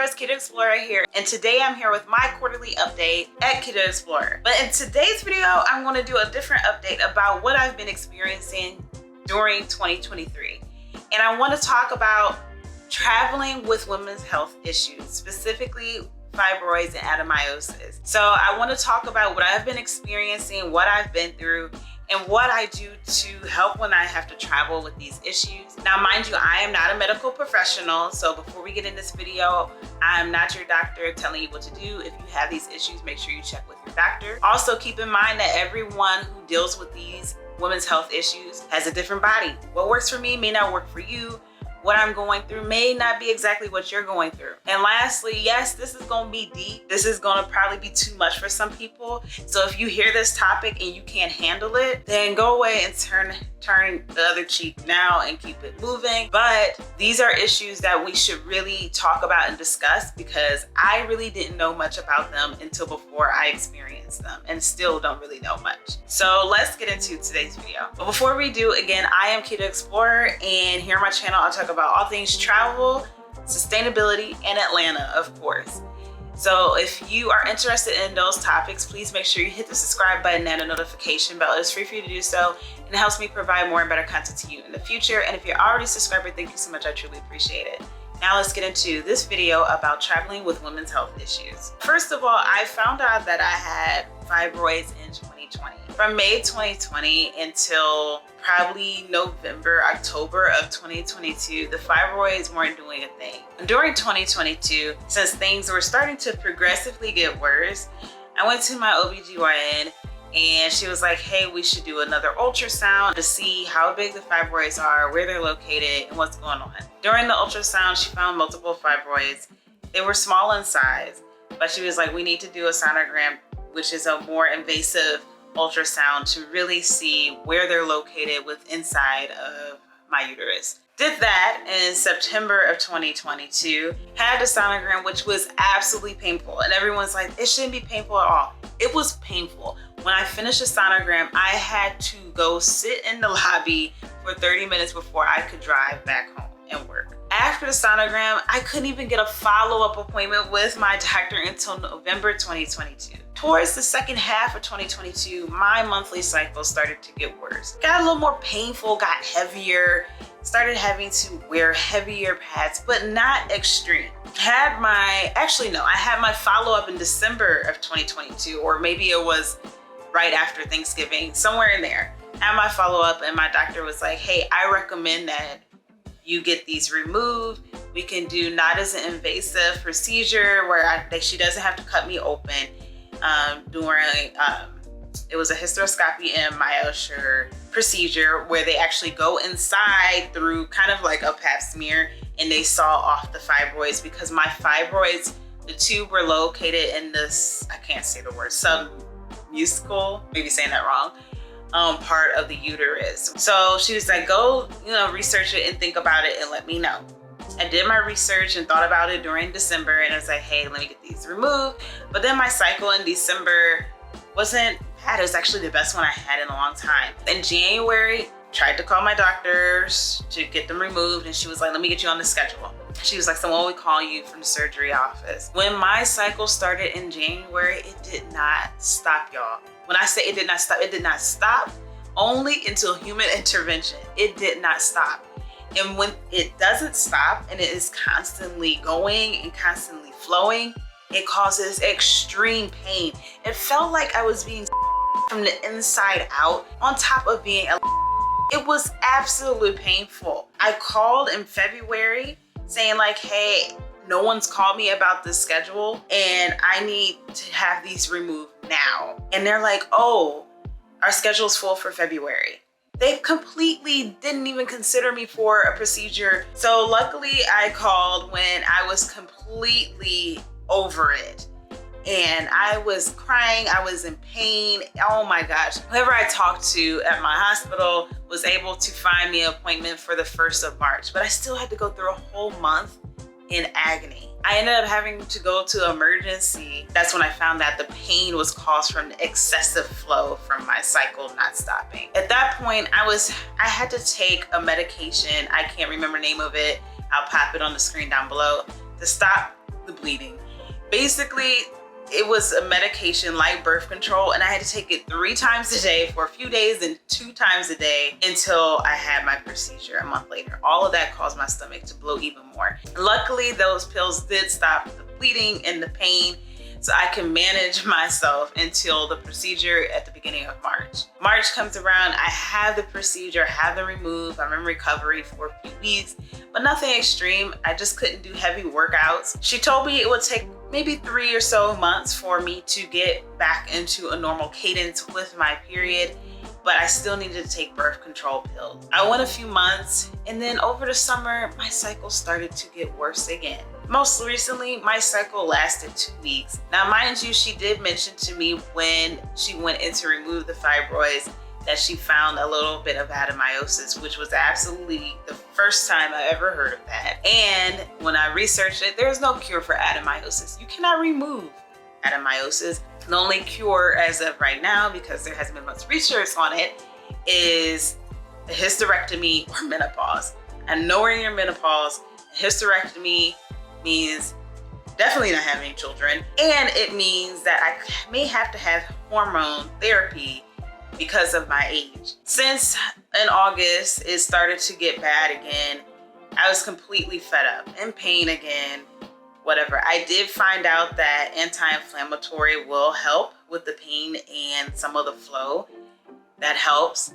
Explorers, Keto Explorer here, and today I'm here with my quarterly update at Keto Explorer. But in today's video, I'm going to do a different update about what I've been experiencing during 2023. And I want to talk about traveling with women's health issues, specifically fibroids and adenomyosis. So I want to talk about what I've been experiencing, what I've been through, and what I do to help when I have to travel with these issues. Now, mind you, I am not a medical professional, so before we get in this video, I'm not your doctor telling you what to do. If you have these issues, make sure you check with your doctor. Also, keep in mind that everyone who deals with these women's health issues has a different body. What works for me may not work for you. What I'm going through may not be exactly what you're going through. And lastly, yes, this is gonna be deep. This is gonna probably be too much for some people. So if you hear this topic and you can't handle it, then go away and turn the other cheek now and keep it moving. But these are issues that we should really talk about and discuss, because I really didn't know much about them until before I experienced them, and still don't really know much. So let's get into today's video. But before we do, again, I am Keto Explorer, and here on my channel, I'll talk about all things travel, sustainability, and Atlanta, of course. So if you are interested in those topics, please make sure you hit the subscribe button and the notification bell. It's free for you to do so, and it helps me provide more and better content to you in the future. And if you're already subscribed, thank you so much. I truly appreciate it. Now let's get into this video about traveling with women's health issues. First of all, I found out that I had fibroids in 2020. From May 2020 until probably November, October of 2022, the fibroids weren't doing a thing. And during 2022, since things were starting to progressively get worse, I went to my OBGYN and she was like, hey, we should do another ultrasound to see how big the fibroids are, where they're located, and what's going on. During the ultrasound, she found multiple fibroids. They were small in size, but she was like, we need to do a sonogram, which is a more invasive ultrasound to really see where they're located inside of my uterus. Did that in September of 2022, had the sonogram, which was absolutely painful. And everyone's like, it shouldn't be painful at all. It was painful. When I finished the sonogram, I had to go sit in the lobby for 30 minutes before I could drive back home and work. After the sonogram, I couldn't even get a follow-up appointment with my doctor until November 2022. Towards the second half of 2022, my monthly cycle started to get worse. Got a little more painful, got heavier, started having to wear heavier pads, but not extreme. I had my follow-up in December of 2022, or maybe it was right after Thanksgiving, somewhere in there. I had my follow-up and my doctor was like, hey, I recommend that you get these removed. We can do not as an invasive procedure where she doesn't have to cut me open. It was a hysteroscopy and myosure procedure where they actually go inside through kind of like a pap smear, and they saw off the fibroids, because my fibroids, the two were located in this, I can't say the word, submucosal, maybe saying that wrong, part of the uterus. So she was like, go, research it and think about it and let me know. I did my research and thought about it during December, and I was like, hey, let me get these removed. But then my cycle in December wasn't bad. It was actually the best one I had in a long time. In January, tried to call my doctors to get them removed, and she was like, let me get you on the schedule. She was like, someone will call you from the surgery office. When my cycle started in January, it did not stop, y'all. When I say it did not stop only until human intervention. It did not stop. And when it doesn't stop and it is constantly going and constantly flowing, it causes extreme pain. It felt like I was being from the inside out, on top of being it was absolutely painful. I called in February saying like, hey, no one's called me about this schedule and I need to have these removed now. And they're like, oh, our schedule's full for February. They completely didn't even consider me for a procedure. So luckily I called when I was completely over it. And I was crying, I was in pain. Oh my gosh. Whoever I talked to at my hospital was able to find me an appointment for the 1st of March, but I still had to go through a whole month in agony. I ended up having to go to emergency. That's when I found that the pain was caused from the excessive flow from my cycle not stopping. At that point, I had to take a medication. I can't remember the name of it. I'll pop it on the screen down below to stop the bleeding. Basically, it was a medication like birth control, and I had to take it 3 times a day for a few days and 2 times a day until I had my procedure a month later. All of that caused my stomach to blow even more. Luckily, those pills did stop the bleeding and the pain, so I can manage myself until the procedure at the beginning of March. March comes around, I have the procedure, have them removed. I'm in recovery for a few weeks, but nothing extreme. I just couldn't do heavy workouts. She told me it would take maybe 3 or so months for me to get back into a normal cadence with my period, but I still needed to take birth control pills. I went a few months, and then over the summer, my cycle started to get worse again. Most recently, my cycle lasted 2 weeks. Now, mind you, she did mention to me when she went in to remove the fibroids that she found a little bit of adenomyosis, which was absolutely the first time I ever heard of that. And when I researched it, there's no cure for adenomyosis. You cannot remove adenomyosis. The only cure as of right now, because there hasn't been much research on it, is a hysterectomy or menopause. And nowhere near menopause, a hysterectomy means definitely not having children, and it means that I may have to have hormone therapy because of my age. Since in August it started to get bad again, I was completely fed up, in pain again, whatever. I did find out that anti-inflammatory will help with the pain and some of the flow. That helps.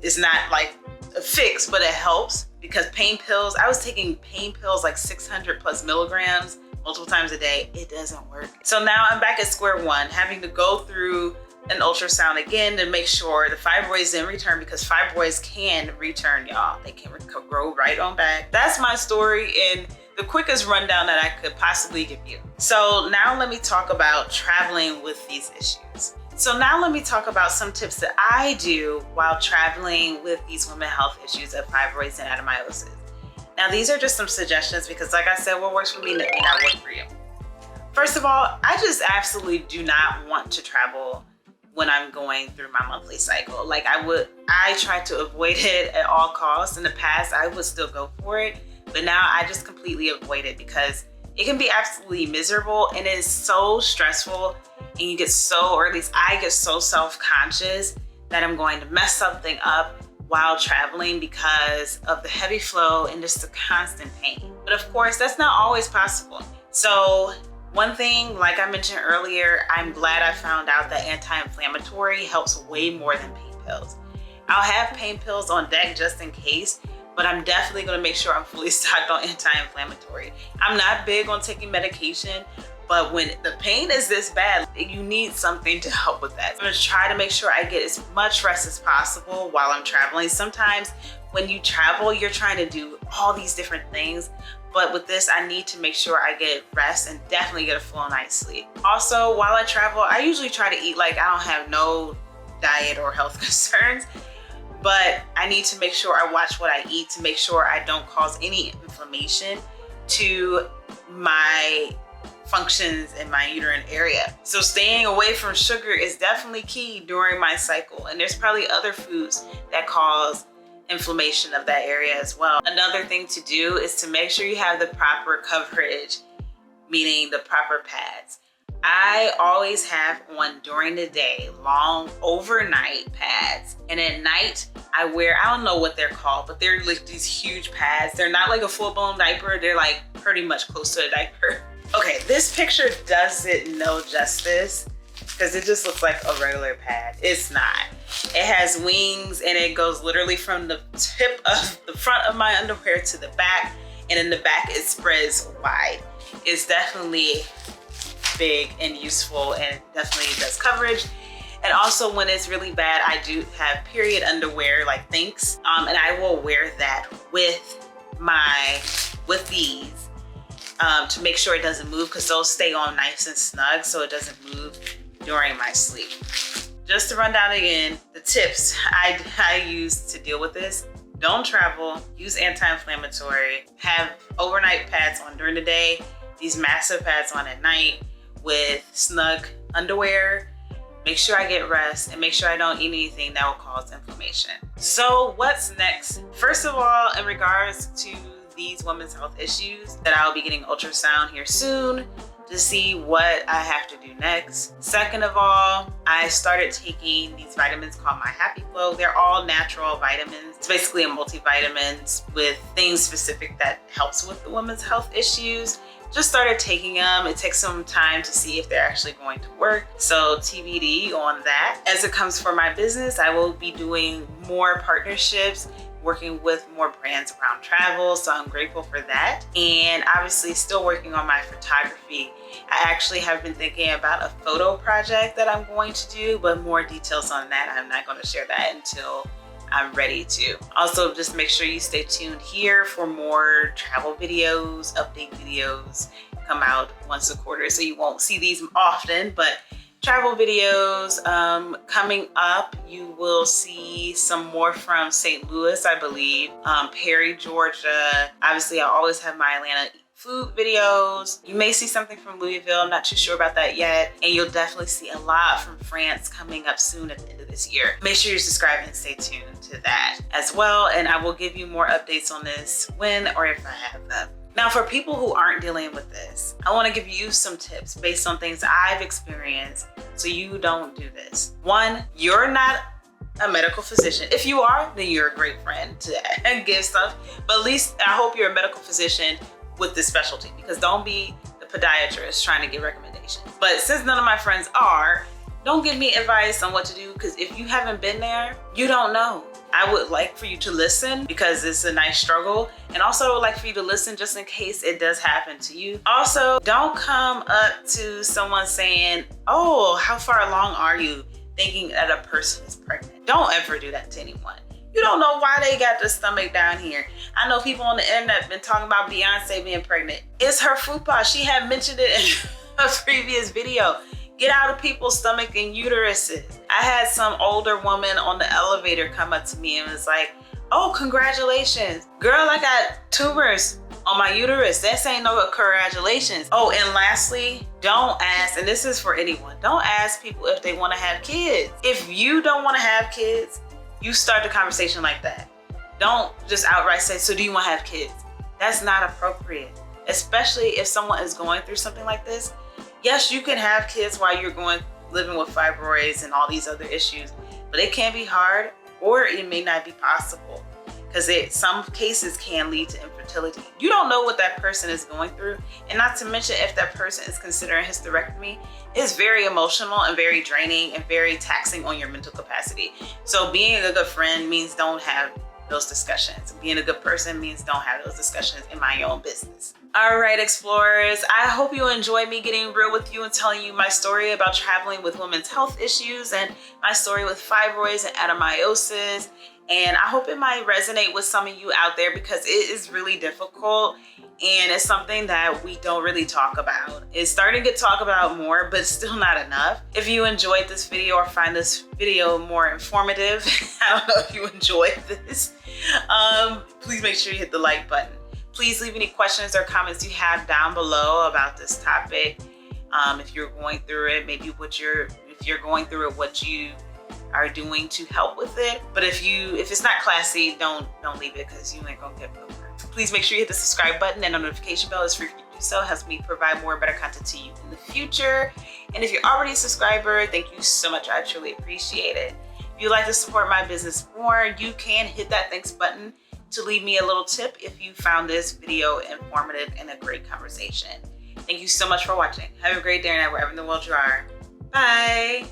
It's not like a fix, but it helps, because pain pills, I was taking pain pills like 600 plus milligrams multiple times a day. It doesn't work. So now I'm back at square one, having to go through an ultrasound again to make sure the fibroids didn't return, because fibroids can return, y'all. They can grow right on back. That's my story in the quickest rundown that I could possibly give you. So now let me talk about traveling with these issues. So now let me talk about some tips that I do while traveling with these women health issues of fibroids and adenomyosis. Now, these are just some suggestions because, like I said, what works for me may not work for you. First of all, I just absolutely do not want to travel when I'm going through my monthly cycle. Like I try to avoid it at all costs. In the past, I would still go for it, but now I just completely avoid it because it can be absolutely miserable and it is so stressful, and you get so, or at least I get so self-conscious that I'm going to mess something up while traveling because of the heavy flow and just the constant pain. But of course, that's not always possible. So one thing, like I mentioned earlier, I'm glad I found out that anti-inflammatory helps way more than pain pills. I'll have pain pills on deck just in case, but I'm definitely gonna make sure I'm fully stocked on anti-inflammatory. I'm not big on taking medication, but when the pain is this bad, you need something to help with that. I'm gonna try to make sure I get as much rest as possible while I'm traveling. Sometimes when you travel, you're trying to do all these different things, but with this, I need to make sure I get rest and definitely get a full night's sleep. Also, while I travel, I usually try to eat like I don't have no diet or health concerns, but I need to make sure I watch what I eat to make sure I don't cause any inflammation to my functions in my uterine area. So staying away from sugar is definitely key during my cycle. And there's probably other foods that cause inflammation of that area as well. Another thing to do is to make sure you have the proper coverage, meaning the proper pads. I always have on during the day, long overnight pads. And at night, I wear, I don't know what they're called, but they're like these huge pads. They're not like a full-blown diaper. They're like pretty much close to a diaper. Okay, this picture doesn't no justice because it just looks like a regular pad. It's not. It has wings and it goes literally from the tip of the front of my underwear to the back, and in the back it spreads wide. It's definitely big and useful, and it definitely does coverage. And also when it's really bad, I do have period underwear like Thinx, and I will wear that with these to make sure it doesn't move, because they'll stay on nice and snug so it doesn't move during my sleep. Just to run down again, the tips I use to deal with this: don't travel, use anti-inflammatory, have overnight pads on during the day, these massive pads on at night with snug underwear. Make sure I get rest and make sure I don't eat anything that will cause inflammation. So what's next? First of all, in regards to these women's health issues that I'll be getting ultrasound here soon to see what I have to do next. Second of all, I started taking these vitamins called My Happy Flow. They're all natural vitamins. It's basically a multivitamin with things specific that helps with the women's health issues. Just started taking them. It takes some time to see if they're actually going to work. So TBD on that. As it comes for my business, I will be doing more partnerships, working with more brands around travel. So I'm grateful for that. And obviously still working on my photography. I actually have been thinking about a photo project that I'm going to do, but more details on that, I'm not going to share that until I'm ready to. Also, just make sure you stay tuned here for more travel videos, update videos come out once a quarter. So you won't see these often, but travel videos coming up. You will see some more from St. Louis, I believe, Perry, Georgia. Obviously, I always have my Atlanta food videos. You may see something from Louisville. I'm not too sure about that yet. And you'll definitely see a lot from France coming up soon at the end of this year. Make sure you subscribe and stay tuned to that as well. And I will give you more updates on this when or if I have them. Now, for people who aren't dealing with this, I want to give you some tips based on things I've experienced so you don't do this. One, you're not a medical physician. If you are, then you're a great friend to give stuff. But at least I hope you're a medical physician with this specialty, because don't be the podiatrist trying to give recommendations. But since none of my friends are, don't give me advice on what to do, because if you haven't been there, you don't know. I would like for you to listen because it's a nice struggle. And also I would like for you to listen just in case it does happen to you. Also, don't come up to someone saying, oh, how far along are you, thinking that a person is pregnant. Don't ever do that to anyone. You don't know why they got the stomach down here. I know people on the internet been talking about Beyonce being pregnant. It's her fupa. She had mentioned it in a previous video. Get out of people's stomach and uteruses. I had some older woman on the elevator come up to me and was like, oh, congratulations. Girl, I got tumors on my uterus. That ain't no congratulations. Oh, and lastly, don't ask, and this is for anyone, don't ask people if they want to have kids. If you don't want to have kids, you start the conversation like that. Don't just outright say, so do you want to have kids? That's not appropriate, especially if someone is going through something like this. Yes, you can have kids while you're living with fibroids and all these other issues, but it can be hard, or it may not be possible, because some cases can lead to infertility. You don't know what that person is going through, and not to mention if that person is considering hysterectomy, it's very emotional and very draining and very taxing on your mental capacity. So being a good friend means don't have those discussions. Being a good person means don't have those discussions in my own business. All right, explorers, I hope you enjoy me getting real with you and telling you my story about traveling with women's health issues and my story with fibroids and adenomyosis. And I hope it might resonate with some of you out there, because it is really difficult and it's something that we don't really talk about. It's starting to get talked about more, but still not enough. If you enjoyed this video or find this video more informative, I don't know if you enjoyed this, please make sure you hit the like button. Please leave any questions or comments you have down below about this topic. If you're going through it, maybe if you're going through it, what you are doing to help with it. But if it's not classy, don't leave it, because you ain't gonna get nowhere. Please make sure you hit the subscribe button, and the notification bell is free for you to do so. It helps me provide more better content to you in the future. And if you're already a subscriber, thank you so much. I truly appreciate it. If you'd like to support my business more, you can hit that thanks button to leave me a little tip if you found this video informative and a great conversation. Thank you so much for watching. Have a great day and night wherever in the world you are. Bye.